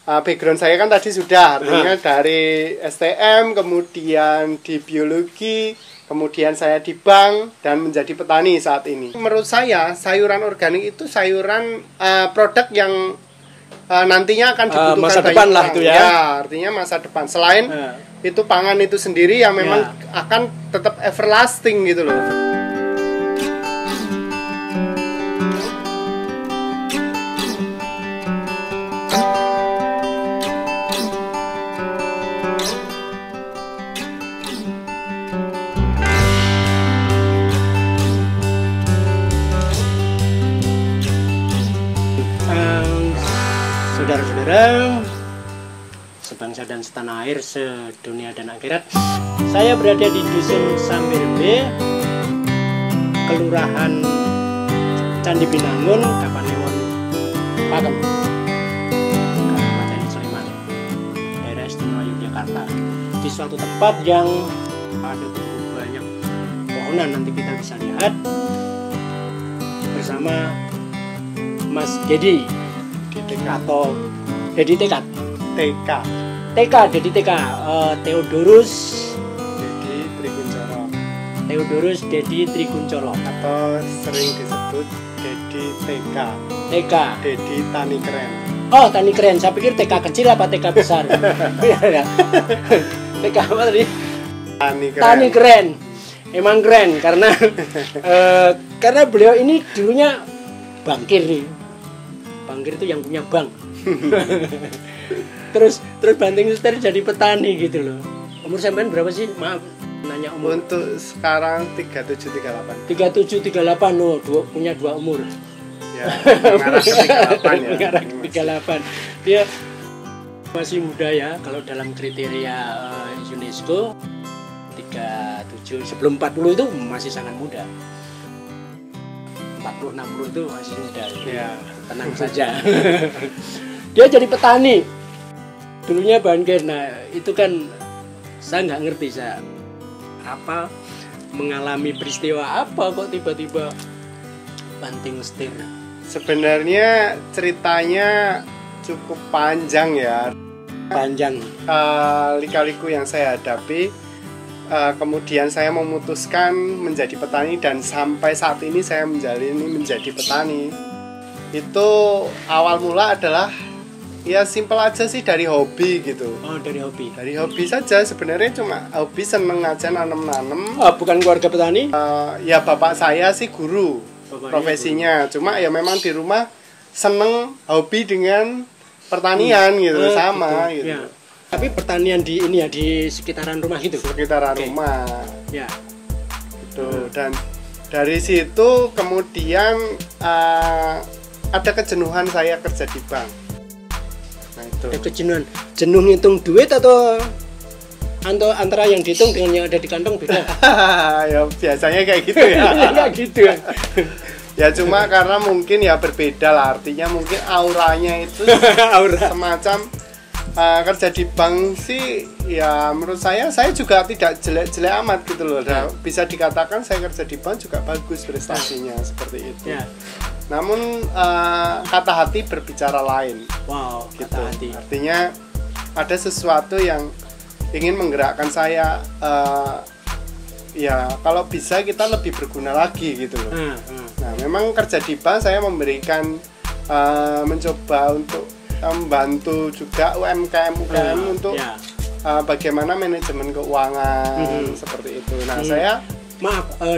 background saya kan tadi sudah, artinya dari STM, kemudian di biologi, kemudian saya di bank dan menjadi petani saat ini. Menurut saya sayuran organik itu sayuran produk yang nantinya akan dibutuhkan masa depan lah itu ya. Ya, artinya masa depan. Selain itu pangan itu sendiri yang memang akan tetap everlasting gitu loh. Saudara-saudara sebangsa dan setanah air, sedunia dan akhirat, saya berada di Dusun Sambir B, Kelurahan Candi Binangun, Kapanewon, Pakem, Kabupaten Sleman, daerah istimewa Yogyakarta. Di suatu tempat yang ada begitu banyak pohonan, nanti kita bisa lihat bersama Mas Dedi atau Dedi TK Theodorus Dedi Trikuncoro atau sering disebut Dedi TK Dedi Tani Keren. Oh, Tani Keren, saya pikir TK kecil apa TK besar. TK apa tadi? Tani Keren. Emang keren karena karena beliau ini dulunya bankir nih. Bankir itu yang punya bank. terus banting setir jadi petani gitu loh. Umur sampean berapa sih? Maaf nanya umur. Untuk sekarang 3738. 3738 loh, punya 2 umur. Ya, mengarah ke 38 ya. Mengarah ke 38. Dia masih muda ya kalau dalam kriteria UNESCO 37 sebelum 40 itu masih sangat muda. 40-60 itu masih muda ya, tenang saja. Dia jadi petani dulunya bankir. Nah itu kan saya nggak ngerti, saya apa mengalami peristiwa apa kok tiba-tiba banting setir. Sebenarnya ceritanya cukup panjang ya, panjang. Lika-liku yang saya hadapi, kemudian saya memutuskan menjadi petani dan sampai saat ini saya menjadi petani. Itu awal mula adalah ya simpel aja sih, dari hobi gitu. Oh, dari hobi. Dari hobi saja sebenarnya, cuma hobi, seneng aja nanem-nanem. Oh, bukan keluarga petani? Ya bapak saya sih guru. Bapaknya profesinya guru. Cuma ya memang di rumah seneng hobi dengan pertanian gitu, sama gitu. Ya. Tapi pertanian di ini ya, di sekitaran rumah gitu. Sekitaran rumah. Ya. Gitu. Dan dari situ kemudian ada kejenuhan saya kerja di bank. Nah itu. Ada kejenuhan. Jenuh ngitung duit atau antara yang dihitung dengan yang ada di kantong beda? Ya biasanya kayak gitu ya. Kayak gitu. Ya cuma karena mungkin ya berbeda lah, artinya mungkin auranya itu semacam kerja di bank sih ya, menurut saya juga tidak jelek-jelek amat gitu loh. Bisa dikatakan saya kerja di bank juga bagus prestasinya seperti itu. Ya. Namun kata hati berbicara lain. Wow, gitu. Kata hati. Artinya ada sesuatu yang ingin menggerakkan saya, ya kalau bisa kita lebih berguna lagi gitu loh. Nah memang kerja di bank saya memberikan mencoba untuk membantu juga UMKM untuk bagaimana manajemen keuangan seperti itu. Nah saya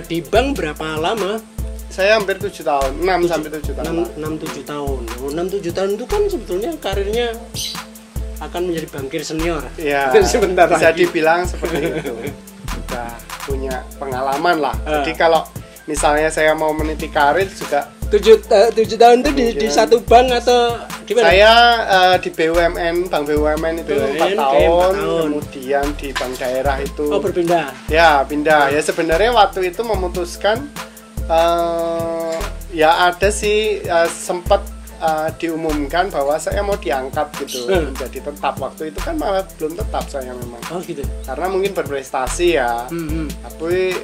di bank berapa lama? Saya hampir 7 tahun, 6 sampai 7 tahun. 6-7 tahun. 6-7 tahun itu kan sebetulnya karirnya akan menjadi bankir senior. Ya, sebentar bisa lagi dibilang seperti itu. Sudah punya pengalaman lah. Jadi kalau misalnya saya mau meniti karir juga 7 tahun itu di satu bank atau gimana? Saya di BUMN, Bank BUMN itu 4 tahun, kemudian di bank daerah itu. Oh, berpindah? Ya, pindah. Ya sebenarnya waktu itu memutuskan, ya ada sih sempat diumumkan bahwa saya mau diangkat gitu menjadi tetap. Waktu itu kan malah belum tetap saya memang. Oh gitu. Karena mungkin berprestasi ya. Tapi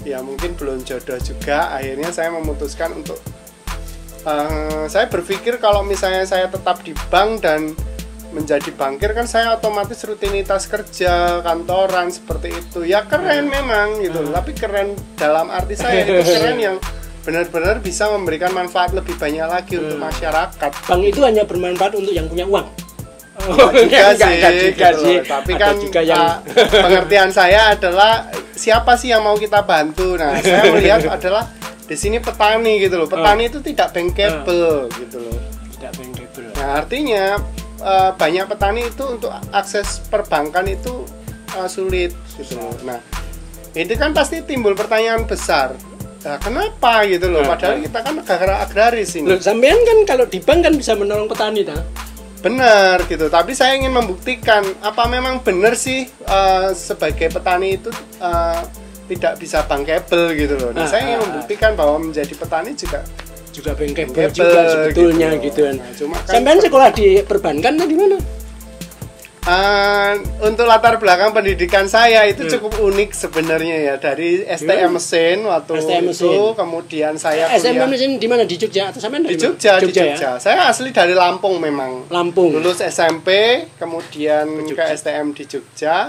ya mungkin belum jodoh juga. Akhirnya saya memutuskan untuk saya berpikir kalau misalnya saya tetap di bank dan menjadi bankir kan saya otomatis rutinitas kerja kantoran seperti itu ya keren memang gitu, tapi keren dalam arti saya itu keren yang benar-benar bisa memberikan manfaat lebih banyak lagi untuk masyarakat. Bank itu hanya bermanfaat untuk yang punya uang. Juga sih. Tapi kan pengertian saya adalah siapa sih yang mau kita bantu. Nah, saya melihat adalah di sini petani gitu loh. Petani itu tidak bankable gitu loh. Tidak bankable. Nah, artinya banyak petani itu untuk akses perbankan itu sulit gitu loh. Nah, ini kan pasti timbul pertanyaan besar. Nah, kenapa gitu loh? Padahal kita kan negara agraris ini. Loh, sampean kan kalau di bank kan bisa menolong petani ta? Benar gitu, tapi saya ingin membuktikan apa memang benar sih sebagai petani itu tidak bisa bankable gitu loh. Nah, saya ingin membuktikan bahwa menjadi petani juga bankable juga sebetulnya gitu kan. Nah, sampean sekolah di perbankan atau gimana? Untuk latar belakang pendidikan saya itu cukup unik sebenarnya ya, dari STM mesin waktu itu, kemudian saya STM mesin di mana, di Jogja atau sampean di Jogja? Di Jogja. Saya asli dari Lampung memang. Lampung. Lulus SMP, kemudian ke STM di Jogja.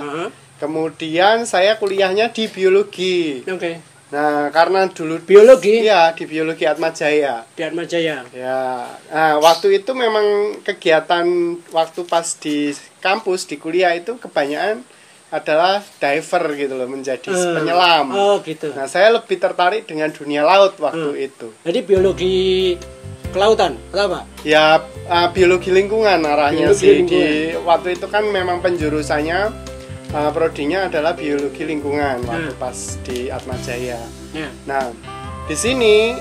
Kemudian saya kuliahnya di biologi. Oke. Nah, karena dulu biologi? Iya, di biologi Atmajaya. Di Atmajaya. Ya. Nah, waktu itu memang kegiatan waktu pas di kampus di kuliah itu kebanyakan adalah diver gitu loh, menjadi penyelam. Oh, gitu. Nah, saya lebih tertarik dengan dunia laut waktu itu. Jadi biologi kelautan, atau apa? Ya, biologi lingkungan arahnya biologi lingkungan. Waktu itu kan memang penjurusannya prodinya adalah biologi lingkungan waktu pas di Atmajaya. Nah, di sini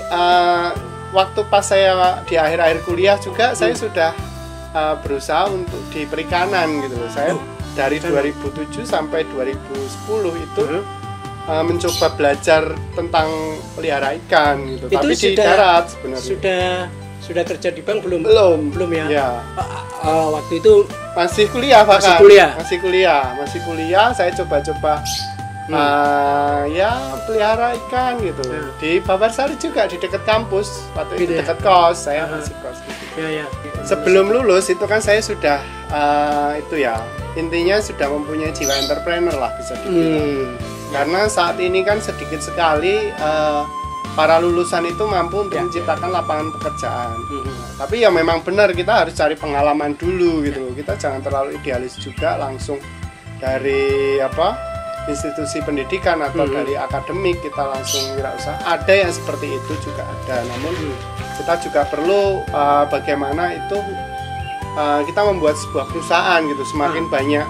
waktu pas saya di akhir-akhir kuliah juga saya sudah berusaha untuk di perikanan gitu loh. Saya dari 2007 sampai 2010 itu mencoba belajar tentang pelihara ikan gitu. Itu tapi di darat sebenarnya. Sudah kerja di bank belum? Belum ya. Ya. Waktu itu masih kuliah bahkan. Masih kuliah. Saya coba-coba ya pelihara ikan gitu. Di Babarsari juga di dekat kampus. Waktu itu dekat kos, saya masih kos gitu. Ya. Sebelum lulus itu kan saya sudah itu ya, intinya sudah mempunyai jiwa entrepreneur lah bisa dibilang. Karena saat ini kan sedikit sekali para lulusan itu mampu untuk menciptakan lapangan pekerjaan. Tapi ya memang benar kita harus cari pengalaman dulu gitu. Kita jangan terlalu idealis juga langsung dari institusi pendidikan atau dari akademik kita langsung wirausaha. Ada yang seperti itu juga ada. Namun kita juga perlu bagaimana itu kita membuat sebuah perusahaan gitu. Semakin banyak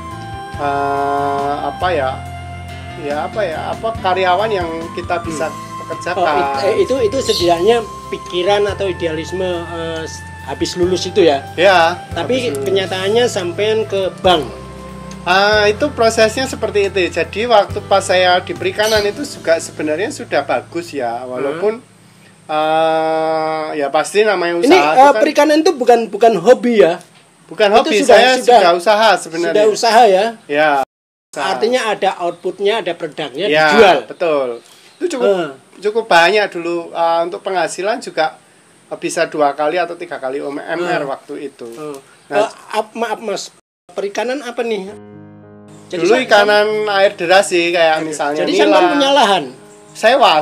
karyawan yang kita bisa pekerjakan. Itu setidaknya pikiran atau idealisme habis lulus itu ya. Ya. Tapi kenyataannya sampean ke bank. Itu prosesnya seperti itu. Jadi waktu pas saya di perikanan itu juga sebenarnya sudah bagus ya, walaupun ya pasti namanya usaha. Ini perikanan itu bukan hobi ya. Bukan hobi, saya sudah usaha sebenarnya. Sudah usaha ya. Ya. Artinya ada outputnya, ada produknya ya, dijual. Betul. Itu cukup banyak dulu, untuk penghasilan juga bisa 2 kali atau 3 kali UMR waktu itu. Nah, maaf Mas, perikanan apa nih? Jadi dulu ikanan air deras sih, kayak misalnya jadi nila. Jadi punya lahan? Sewa.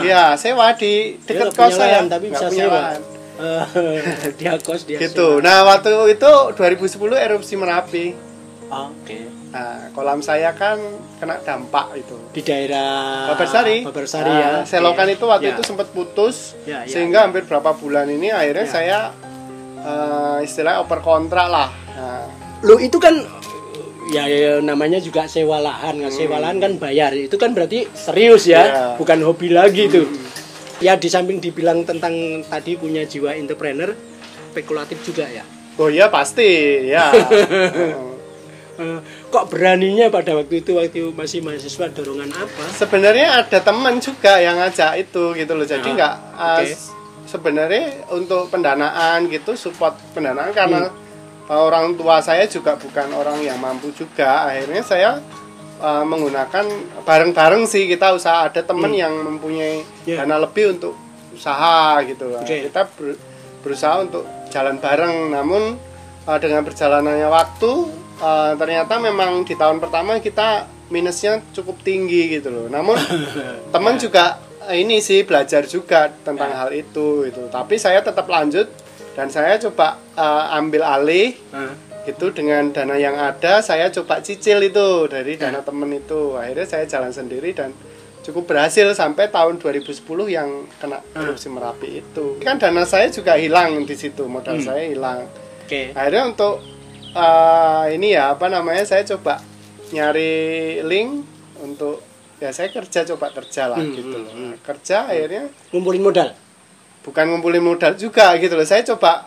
Iya, sewa di dekat kos saya. Tapi bisa sewa. Dia kos dia gitu. Sewa. Nah, waktu itu 2010 erupsi Merapi. Oke. Nah, kolam saya kan kena dampak itu di daerah Babarsari ya. Selokan itu waktu itu sempat putus sehingga hampir berapa bulan ini akhirnya saya istilahnya oper kontrak lah. Lo itu kan ya namanya juga sewa lahan. Sewa lahan kan bayar. Itu kan berarti serius ya, bukan hobi lagi tuh. Ya di samping dibilang tentang tadi punya jiwa entrepreneur, spekulatif juga ya. Oh iya pasti ya. Kok beraninya pada waktu itu masih mahasiswa, dorongan apa? Sebenarnya ada teman juga yang ngajak itu gitu loh. Jadi nggak sebenarnya untuk pendanaan gitu, support pendanaan karena orang tua saya juga bukan orang yang mampu juga. Akhirnya saya menggunakan bareng-bareng sih kita usaha. Ada teman yang mempunyai dana lebih untuk usaha gitu. Kita berusaha untuk jalan bareng, namun dengan berjalannya waktu ternyata memang di tahun pertama kita minusnya cukup tinggi gitu loh. Namun teman juga ini sih belajar juga tentang hal itu gitu. Tapi saya tetap lanjut dan saya coba ambil alih itu dengan dana yang ada. Saya coba cicil itu dari dana teman itu. Akhirnya saya jalan sendiri dan cukup berhasil sampai tahun 2010 yang kena erupsi Merapi itu. Kan dana saya juga hilang di situ, modal saya hilang. Akhirnya untuk ini ya apa namanya, saya coba nyari link untuk ya saya coba kerja lah gitu loh. Kerja akhirnya ngumpulin modal. Bukan ngumpulin modal juga gitu loh. Saya coba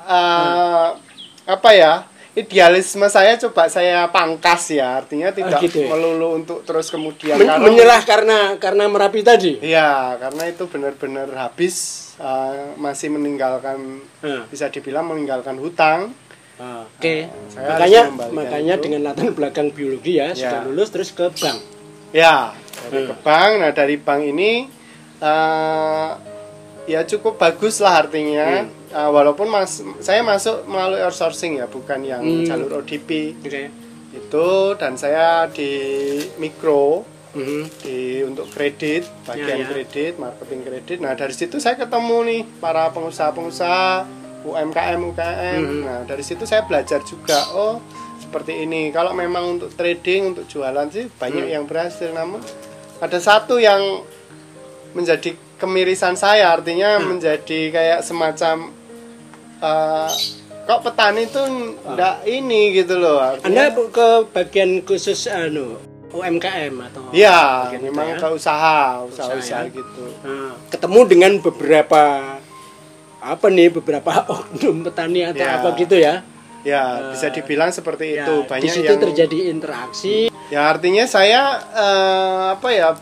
apa ya? Idealisme saya coba saya pangkas ya, artinya tidak gitu ya? Melulu untuk terus kemudian menyerah karena Merapi tadi. Iya, karena itu benar-benar habis, masih meninggalkan bisa dibilang meninggalkan hutang. Makanya dengan latar belakang biologi ya, sudah lulus terus ke bank. Ya, dari ke bank. Nah, dari bank ini ya cukup bagus lah artinya. Walaupun saya masuk melalui outsourcing ya, bukan yang jalur ODP. Itu dan saya di mikro untuk kredit, bagian kredit, marketing kredit. Nah, dari situ saya ketemu nih para pengusaha-pengusaha UMKM. Nah, dari situ saya belajar juga, oh seperti ini. Kalau memang untuk trading, untuk jualan sih banyak yang berhasil. Namun ada satu yang menjadi kemirisan saya, artinya menjadi kayak semacam kok petani itu enggak ini gitu loh. Artinya, Anda ke bagian khusus UMKM atau? Iya, memang ke usaha gitu. Ketemu dengan beberapa oknum petani atau apa gitu ya? Ya, bisa dibilang seperti itu. Banyak di situ yang terjadi interaksi. Ya, artinya saya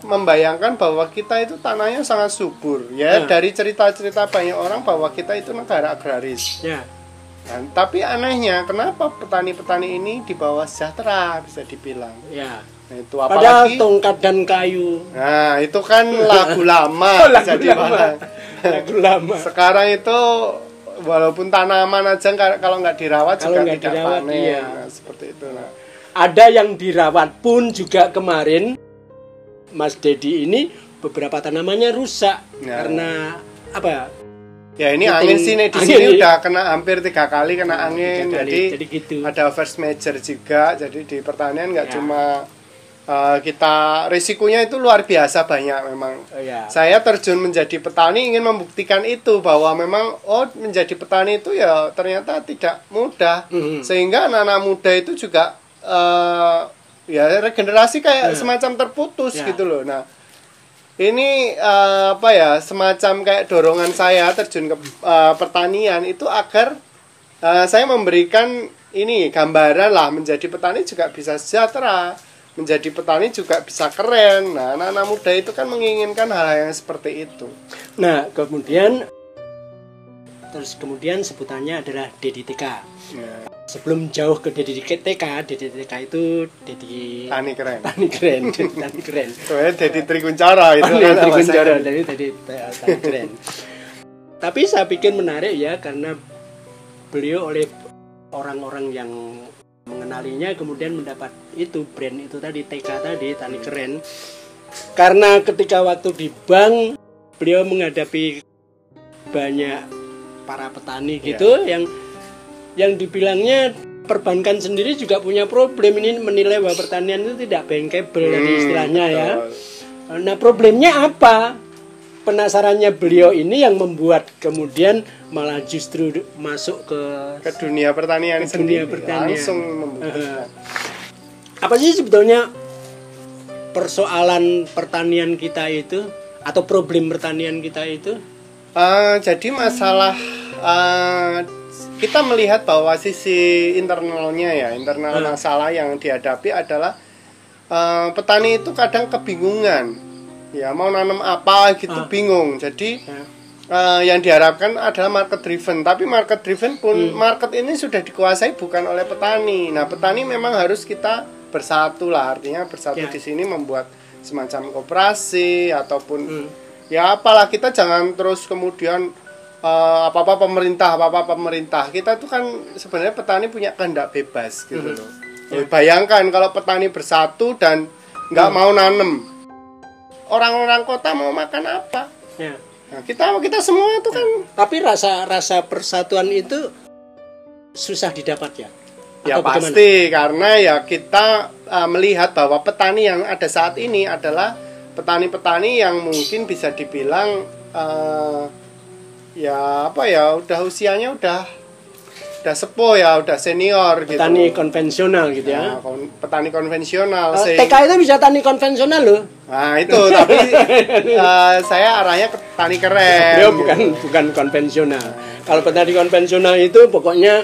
membayangkan bahwa kita itu tanahnya sangat subur. Ya, dari cerita-cerita banyak orang bahwa kita itu negara agraris. Dan, tapi anehnya, kenapa petani-petani ini di bawah sejahtera bisa dibilang? Nah, itu apalagi padahal tongkat dan kayu. Nah, itu kan lagu lama. Lagu lama. Sekarang itu walaupun tanaman aja kalau nggak dirawat juga tidak panen. Nah, seperti itu. Nah, ada yang dirawat pun juga kemarin Mas Dedi ini beberapa tanamannya rusak karena apa? Ya ini angin sih nih di sini udah kena hampir 3 kali kena angin. Jadi gitu. Ada force major juga. Jadi di pertanian nggak cuma kita risikonya itu luar biasa banyak memang. Saya terjun menjadi petani ingin membuktikan itu bahwa memang menjadi petani itu ya ternyata tidak mudah. Sehingga anak-anak muda itu juga ya regenerasi kayak semacam terputus gitu loh. Nah, ini semacam kayak dorongan saya terjun ke pertanian itu agar saya memberikan ini gambaran lah, menjadi petani juga bisa sejahtera, menjadi petani juga bisa keren. Nah, anak-anak muda itu kan menginginkan hal yang seperti itu. Nah, kemudian sebutannya adalah DDTK. Sebelum jauh ke DDTK itu Tani Keren. Tani Keren. Dedi Trikuncoro itu kan Trikuncoro dari Tani Keren. Tapi saya pikir menarik ya, karena beliau oleh orang-orang yang mengenalinya kemudian mendapat itu brand itu tadi, TK tadi, Tani Keren. Karena ketika waktu di bank beliau menghadapi banyak para petani gitu yang dibilangnya perbankan sendiri juga punya problem ini, menilai bahwa pertanian itu tidak bankable dari istilahnya ya. Nah, problemnya apa? Penasarannya beliau ini yang membuat kemudian malah justru masuk ke dunia pertanian sendiri. Langsung apa sih sebetulnya persoalan pertanian kita itu atau problem pertanian kita itu? Jadi masalah kita melihat bahwa sisi internalnya internal masalah yang dihadapi adalah petani itu kadang kebingungan. Ya, mau nanam apa gitu bingung. Jadi yang diharapkan adalah market driven, tapi market driven pun market ini sudah dikuasai bukan oleh petani. Nah, petani memang harus kita bersatu lah, artinya bersatu di sini membuat semacam koperasi ataupun Ya apalah, kita jangan terus kemudian apa-apa pemerintah. Kita tuh kan sebenarnya petani punya kehendak bebas gitu loh. Ya, bayangkan kalau petani bersatu dan nggak mau nanem, orang-orang kota mau makan apa? Ya. Nah, kita semua itu kan. Tapi rasa persatuan itu susah didapat ya? Ya pasti, karena ya kita melihat bahwa petani yang ada saat ini adalah petani-petani yang mungkin bisa dibilang ya apa ya, udah usianya udah sepuh ya, udah senior gitu. Petani konvensional gitu ya. Nah, petani konvensional. TK itu bisa tani konvensional loh. Nah itu, tapi saya arahnya ke petani keren. Beliau bukan konvensional. Kalau petani konvensional itu pokoknya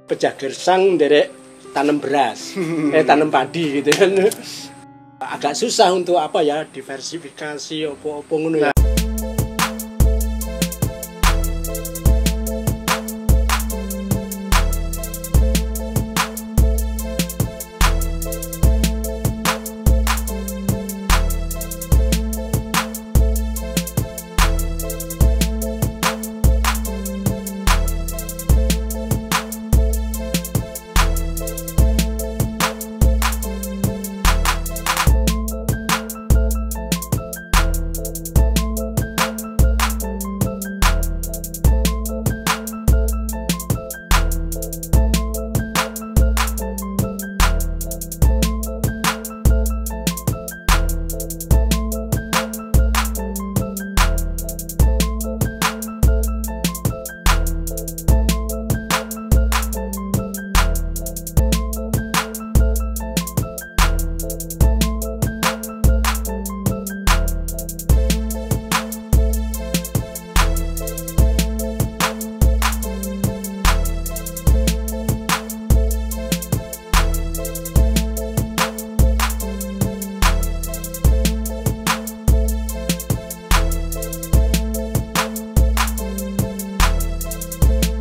pecah gersang derek tanam beras, tanam padi gitu kan. Agak susah untuk apa ya, diversifikasi opo-opo ngono ya.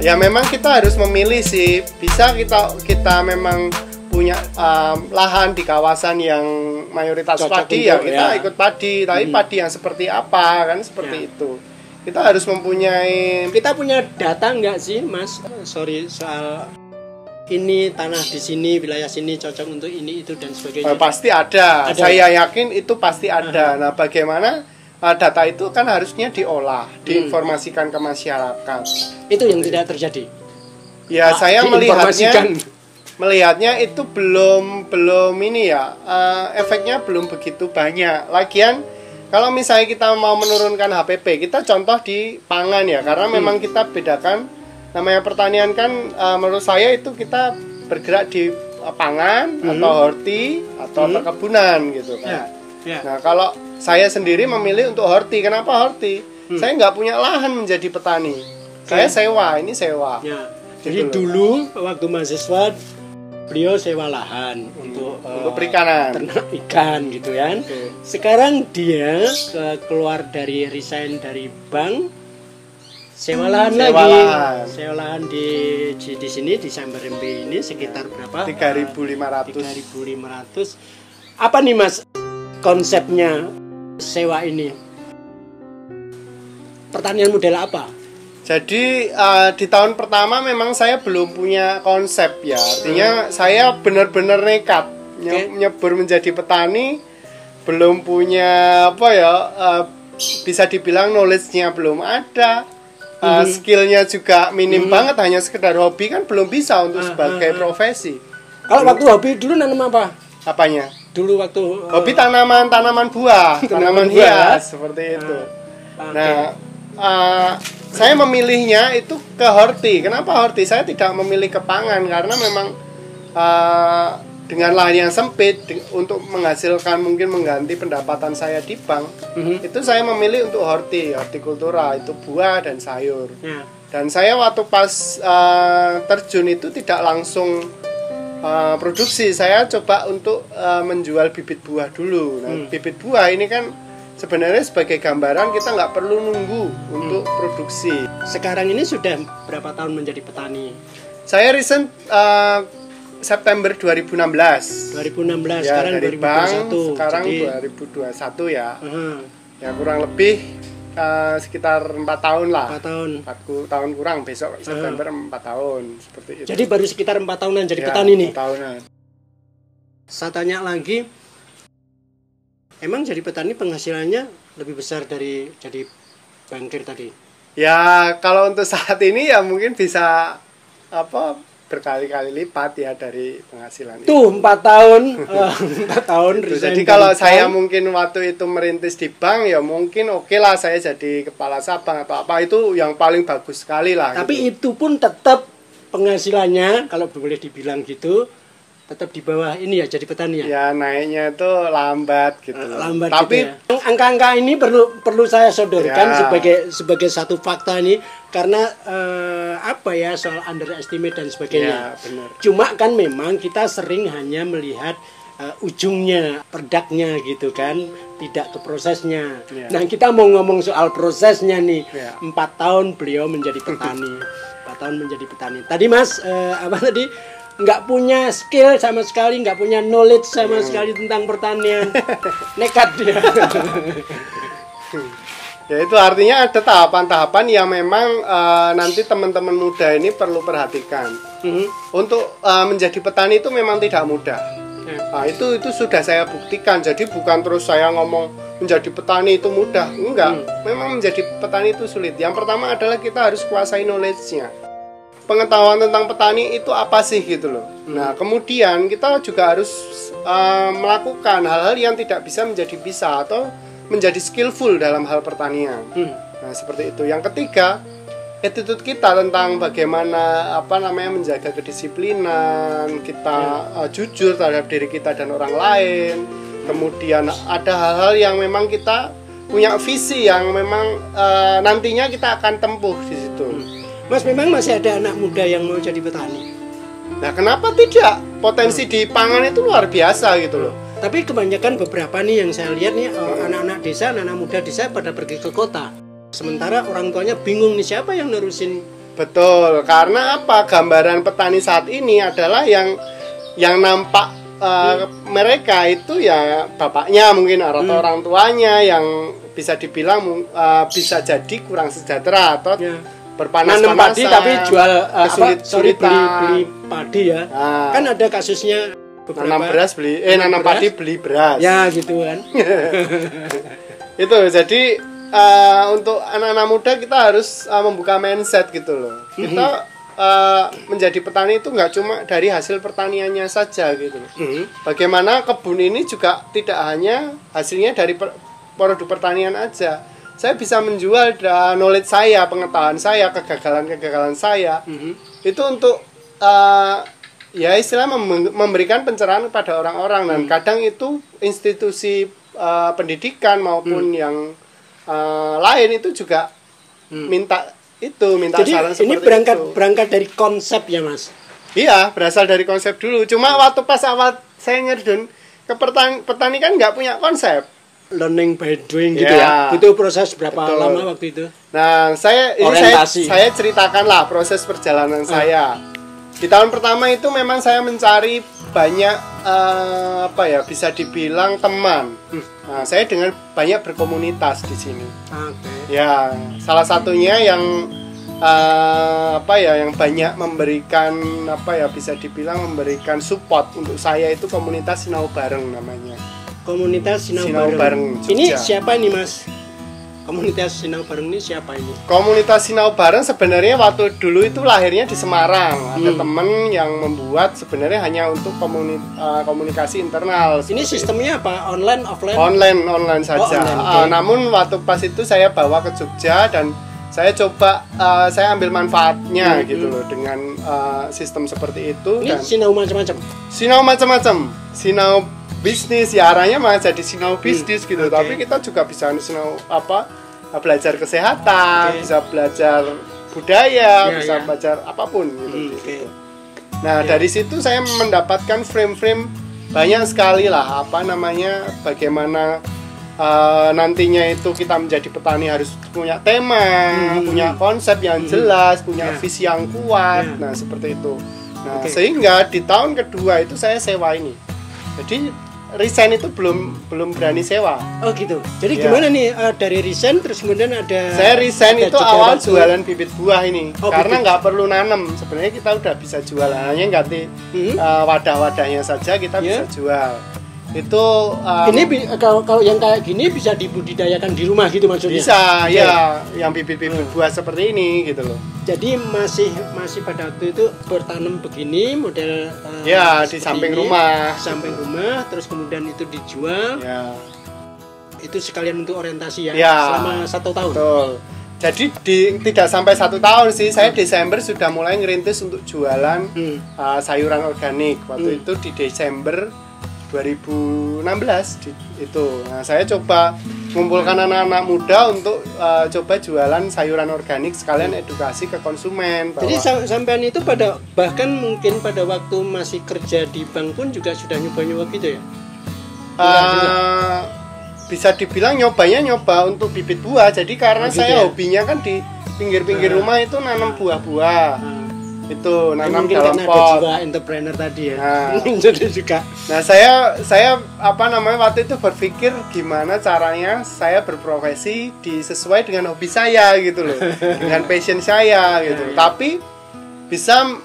Ya memang kita harus memilih sih. Bisa kita memang punya lahan di kawasan yang mayoritas cocok padi, ya kita ikut padi. Tapi padi yang seperti apa kan, seperti itu. Kita harus mempunyai. Kita punya data nggak sih, Mas? Sorry, soal ini tanah di sini, wilayah sini cocok untuk ini itu dan sebagainya. Pasti ada. Saya yakin itu pasti ada. Nah, bagaimana data itu kan harusnya diolah, diinformasikan ke masyarakat. Itu yang tidak terjadi. Ya, saya melihatnya itu belum ini ya, efeknya belum begitu banyak. Lagian kalau misalnya kita mau menurunkan HPP, kita contoh di pangan ya, karena memang kita bedakan namanya pertanian kan, menurut saya itu kita bergerak di pangan atau horti atau perkebunan gitu kan. Nah, kalau saya sendiri memilih untuk horti. Kenapa horti? Saya nggak punya lahan menjadi petani. Saya sewa, ini sewa. Ya. Jadi dulu waktu mahasiswa beliau sewa lahan untuk perikanan, ternak ikan gitu kan. Sekarang dia keluar dari resign dari bank, sewa lahan lagi. Sewa lahan di sini di Sambarembe ini sekitar berapa? 3.500. 3.500. Apa nih Mas konsepnya sewa ini? Pertanian model apa? Jadi di tahun pertama memang saya belum punya konsep ya. Artinya saya benar-benar nekat nyebur menjadi petani. Belum punya apa ya, bisa dibilang knowledge-nya belum ada. Skill-nya juga minim banget, hanya sekedar hobi kan belum bisa untuk sebagai profesi. Kalau waktu hobi dulu nanam apa? Apanya? Dulu waktu hobi tanaman buah, tanaman hias seperti itu. Nah, saya memilihnya itu ke horti. Kenapa horti? Saya tidak memilih ke pangan karena memang dengan lahan yang sempit untuk menghasilkan mungkin mengganti pendapatan saya di bank. Itu saya memilih untuk hortikultura, itu buah dan sayur. Dan saya waktu pas terjun itu tidak langsung produksi, saya coba untuk menjual bibit buah dulu. Nah, bibit buah ini kan sebenarnya sebagai gambaran kita nggak perlu nunggu untuk produksi. Sekarang ini sudah berapa tahun menjadi petani? Saya recent September 2016. 2016 ya, sekarang dari 2021. Bank, sekarang jadi 2021 ya. Ya kurang lebih sekitar 4 tahun lah. 4 tahun. 4 tahun kurang, besok September 4 tahun seperti itu. Jadi baru sekitar 4 tahunan jadi petani nih. 4 tahunan. Saya tanya lagi, emang jadi petani penghasilannya lebih besar dari jadi bankir tadi? Ya kalau untuk saat ini ya mungkin bisa berkali-kali lipat ya dari penghasilan tuh itu. 4 tahun 4 tahun Jadi kalau saya mungkin waktu itu merintis di bank ya mungkin oke lah saya jadi kepala cabang atau apa, itu yang paling bagus sekali lah. Tapi gitu. itu pun tetap penghasilannya kalau boleh dibilang gitu tetap di bawah ini ya jadi petani ya. Ya naiknya itu lambat gitu. Lambat. Tapi gitu ya. Angka-angka ini perlu saya sodorkan ya. sebagai satu fakta ini karena soal underestimate dan sebagainya. Ya, benar. Cuma kan memang kita sering hanya melihat ujungnya, produknya gitu kan, tidak ke prosesnya. Ya. Nah kita mau ngomong soal prosesnya nih. Ya. 4 tahun beliau menjadi petani. 4 tahun menjadi petani. Tadi Mas nggak punya skill sama sekali, nggak punya knowledge sama sekali tentang pertanian, nekat dia. Ya itu artinya ada tahapan-tahapan yang memang nanti teman-teman muda ini perlu perhatikan. Untuk menjadi petani itu memang tidak mudah. Nah, itu sudah saya buktikan. Jadi bukan terus saya ngomong menjadi petani itu mudah, enggak. Memang menjadi petani itu sulit. Yang pertama adalah kita harus kuasai knowledge-nya. Pengetahuan tentang petani itu apa sih gitu loh. Nah kemudian kita juga harus melakukan hal-hal yang tidak bisa menjadi bisa atau menjadi skillful dalam hal pertanian. Nah seperti itu. Yang ketiga, attitude kita tentang bagaimana menjaga kedisiplinan kita, jujur terhadap diri kita dan orang lain. Kemudian ada hal-hal yang memang kita punya visi yang memang nantinya kita akan tempuh di situ. Mas, memang masih ada anak muda yang mau jadi petani? Nah kenapa tidak? Potensi di pangan itu luar biasa gitu loh. Tapi kebanyakan beberapa nih yang saya lihat nih anak-anak desa, anak-anak muda desa pada pergi ke kota. Sementara orang tuanya bingung nih siapa yang nerusin. Betul, karena apa? Gambaran petani saat ini adalah yang nampak mereka itu ya bapaknya mungkin atau orang tuanya yang bisa dibilang bisa jadi kurang sejahtera atau berpanas-panasan, padi tapi jual beli padi ya. Kan ada kasusnya beberapa nanam padi beli beras. Ya gitu kan. Itu jadi untuk anak-anak muda kita harus membuka mindset gitu loh. Kita menjadi petani itu nggak cuma dari hasil pertaniannya saja gitu. Bagaimana kebun ini juga tidak hanya hasilnya dari produk pertanian aja. Saya bisa menjual knowledge saya, pengetahuan saya, kegagalan saya. Itu untuk ya istilah memberikan pencerahan kepada orang-orang. Dan kadang itu institusi pendidikan maupun yang lain itu juga minta saran seperti ini berangkat dari konsep ya Mas? Iya, berasal dari konsep dulu. Cuma waktu pas awal saya nyerdun ke petani kan nggak punya konsep. Learning by doing gitu ya. Itu proses berapa lama waktu itu? Nah, saya ceritakan lah proses perjalanan saya. Di tahun pertama itu memang saya mencari banyak bisa dibilang teman. Nah, saya dengan banyak berkomunitas di sini. Ya, salah satunya yang yang banyak memberikan bisa dibilang memberikan support untuk saya itu komunitas Sinau Bareng namanya. Komunitas Sinau Bareng. Ini siapa ini Mas? Komunitas Sinau Bareng ini siapa ini? Komunitas Sinau Bareng sebenarnya waktu dulu itu lahirnya di Semarang. Ada temen yang membuat sebenarnya hanya untuk komunikasi internal. Ini sistemnya apa? Online, offline? Online saja. Namun waktu pas itu saya bawa ke Jogja dan saya coba saya ambil manfaatnya gitu loh dengan sistem seperti itu. Ini dan sinau macam-macam. Sinau macam-macam. Sinau bisnis ya arahnya malah jadi sinau bisnis gitu. Tapi kita juga bisa sinau belajar kesehatan, bisa belajar budaya, bisa belajar apapun gitu. Nah, dari situ saya mendapatkan frame-frame banyak sekali lah bagaimana nantinya itu kita menjadi petani harus punya tema, punya konsep yang jelas, punya visi yang kuat. Nah, seperti itu. Nah, sehingga di tahun kedua itu saya sewa ini. Jadi resign itu belum berani sewa. Oh gitu. Jadi gimana nih dari resign terus kemudian ada? Saya resign ada itu awal waktu. jualan bibit buah ini, karena bibit. nggak perlu nanam. Sebenarnya kita udah bisa jual, hanya ganti wadah-wadahnya saja kita bisa jual. Itu ini kalau yang kayak gini bisa dibudidayakan di rumah gitu maksudnya? Bisa, ya, yang bibit-bibit buah seperti ini gitu loh. Jadi masih pada waktu itu bertanam begini model ya di samping ini, rumah. Di samping rumah, terus kemudian itu dijual. Ya. Itu sekalian untuk orientasi ya, ya selama 1 tahun. Betul. Jadi tidak sampai 1 tahun sih, saya Desember sudah mulai ngerintis untuk jualan sayuran organik. Waktu itu di Desember 2016 itu. Nah, saya coba mengumpulkan anak-anak muda untuk coba jualan sayuran organik sekalian edukasi ke konsumen. Jadi sampean itu bahkan mungkin pada waktu masih kerja di bank pun juga sudah nyoba-nyoba gitu ya? Bisa dibilang nyoba untuk bibit buah. Jadi karena saya hobinya kan di pinggir-pinggir rumah itu nanam buah-buah. Itu nanam dalam pot. Ada juga entrepreneur tadi ya. Jadi juga. Nah, saya waktu itu berpikir gimana caranya saya berprofesi sesuai dengan hobi saya gitu loh. Dengan passion saya gitu. Tapi bisa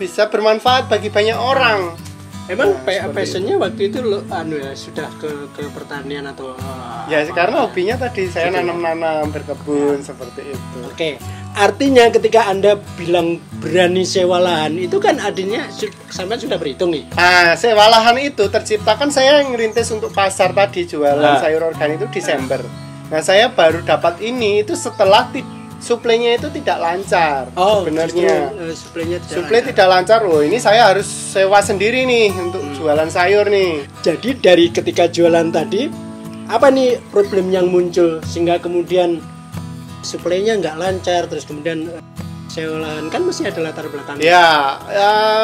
bisa bermanfaat bagi banyak orang. Emang passionnya waktu itu sudah ke pertanian atau ya karena hobinya tadi saya nanam-nanam berkebun seperti itu. Oke. Artinya ketika Anda bilang berani sewa lahan itu kan artinya sampai sudah berhitung nih. Sewa lahan itu terciptakan saya ngerintis untuk pasar tadi jualan sayur organik itu Desember. Nah, saya baru dapat ini itu setelah suplainya itu tidak lancar. Sebenarnya suplai tidak lancar loh. Ini saya harus sewa sendiri nih untuk jualan sayur nih. Jadi dari ketika jualan tadi apa nih problem yang muncul sehingga kemudian suplainya nggak lancar, terus kemudian sewa lahan kan mesti ada latar belakangnya.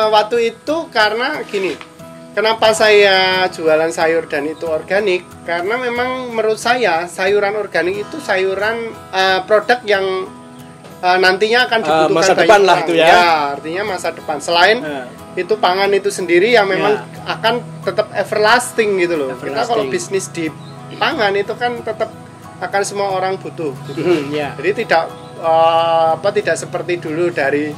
Waktu itu karena gini, kenapa saya jualan sayur dan itu organik? Karena memang menurut saya sayuran organik itu sayuran produk yang nantinya akan dibutuhkan masa depan lah itu ya. Artinya masa depan. Selain itu pangan itu sendiri yang memang akan tetap everlasting gitu loh. Kita kalau bisnis di pangan itu kan tetap akan semua orang butuh gitu. Jadi tidak seperti dulu dari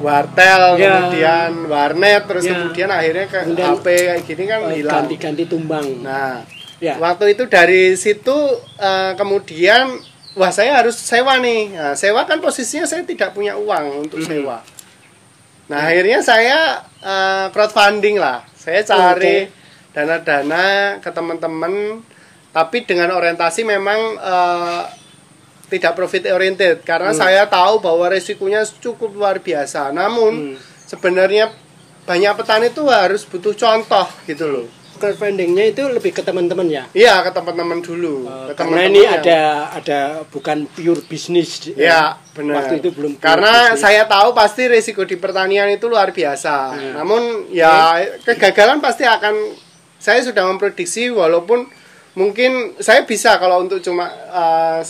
wartel kemudian warnet terus kemudian akhirnya ke HP kayak gini kan hilang, ganti-ganti tumbang. Nah, waktu itu dari situ kemudian saya harus sewa nih. Nah, sewa kan posisinya saya tidak punya uang untuk sewa. Nah, akhirnya saya crowdfunding lah. Saya cari dana-dana ke teman-teman, tapi dengan orientasi memang tidak profit oriented karena saya tahu bahwa resikonya cukup luar biasa. Namun sebenarnya banyak petani itu harus butuh contoh gitu loh. Crowdfundingnya itu lebih ke teman-teman ya? Iya, ke teman-teman dulu. Karena ini ada bukan pure bisnis. Ya, benar. Waktu itu belum. Karena saya tahu pasti resiko di pertanian itu luar biasa. Namun kegagalan pasti akan. Saya sudah memprediksi walaupun mungkin saya bisa kalau untuk cuma 10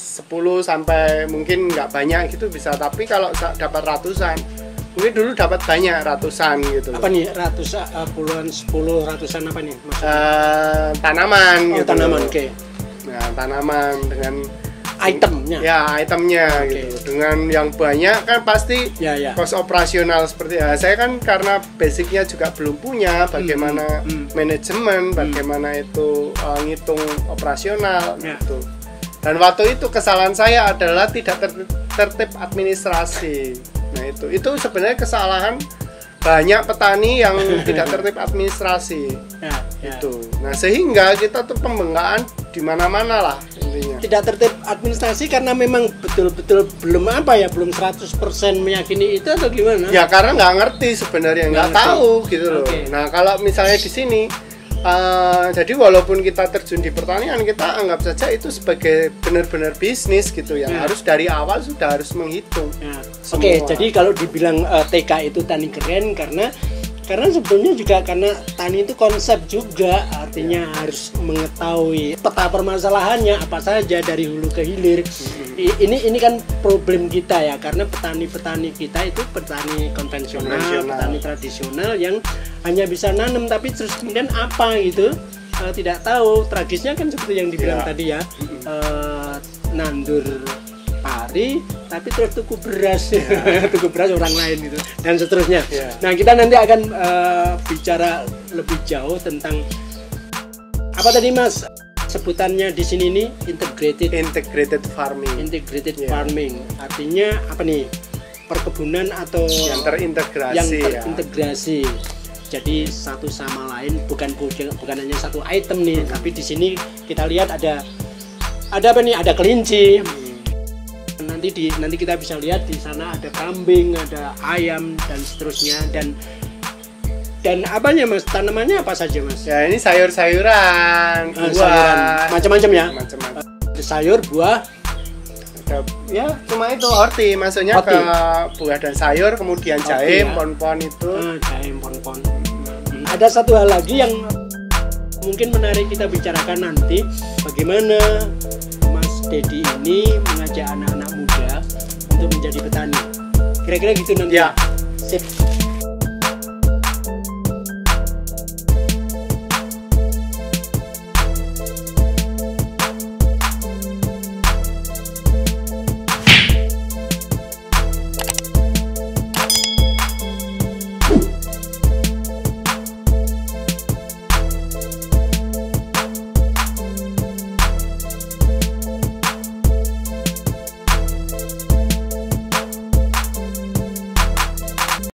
sampai mungkin nggak banyak gitu bisa, tapi kalau dapat ratusan mungkin dulu dapat banyak ratusan gitu loh. Apa nih puluhan 10 ratusan apa nih maksudnya? Tanaman gitu. Tanaman, oke. Nah, tanaman dengan itemnya. Ya, itemnya gitu. Dengan yang banyak kan pasti kos operasional seperti saya kan karena basicnya juga belum punya bagaimana manajemen, bagaimana itu ngitung operasional gitu. Dan waktu itu kesalahan saya adalah tidak tertib administrasi. Nah, itu sebenarnya kesalahan banyak petani yang tidak tertib administrasi. Itu. Nah, sehingga kita tuh pembengkakan di mana-mana lah intinya. Tidak tertib administrasi karena memang betul-betul belum 100% meyakini itu atau gimana? Ya karena nggak ngerti sebenarnya, nggak tahu gitu loh. Nah, kalau misalnya di sini jadi walaupun kita terjun di pertanian, kita anggap saja itu sebagai benar-benar bisnis gitu ya. Harus dari awal sudah harus menghitung. Jadi kalau dibilang TK itu tani keren karena sebetulnya juga karena tani itu konsep juga, artinya harus mengetahui peta permasalahannya apa saja dari hulu ke hilir. ini kan problem kita ya, karena petani-petani kita itu petani konvensional, petani tradisional yang hanya bisa nanam tapi terus kemudian apa gitu tidak tahu. Tragisnya kan seperti yang dibilang tadi ya, nandur pari tapi terus tuku beras, tuku beras orang lain gitu dan seterusnya. Nah, kita nanti akan bicara lebih jauh tentang apa tadi Mas sebutannya di sini nih, integrated farming. Artinya apa nih? Perkebunan atau yang terintegrasi. Jadi satu sama lain, bukan hanya satu item nih, tapi di sini kita lihat ada apa nih? Ada kelinci. Nanti kita bisa lihat di sana ada kambing, ada ayam dan seterusnya, dan apanya Mas? Tanamannya apa saja Mas? Ya ini sayur-sayuran, buah, macam-macam ya. Macam-macam. Sayur, buah. Ya cuma itu horti, maksudnya ke buah dan sayur, kemudian jahe, pon-pon itu. Jahe, pon-pon. Ada satu hal lagi yang mungkin menarik kita bicarakan nanti, bagaimana Mas Dedi ini mengajak anak-anak muda untuk menjadi petani. Kira-kira gitu nanti. Ya. Sip.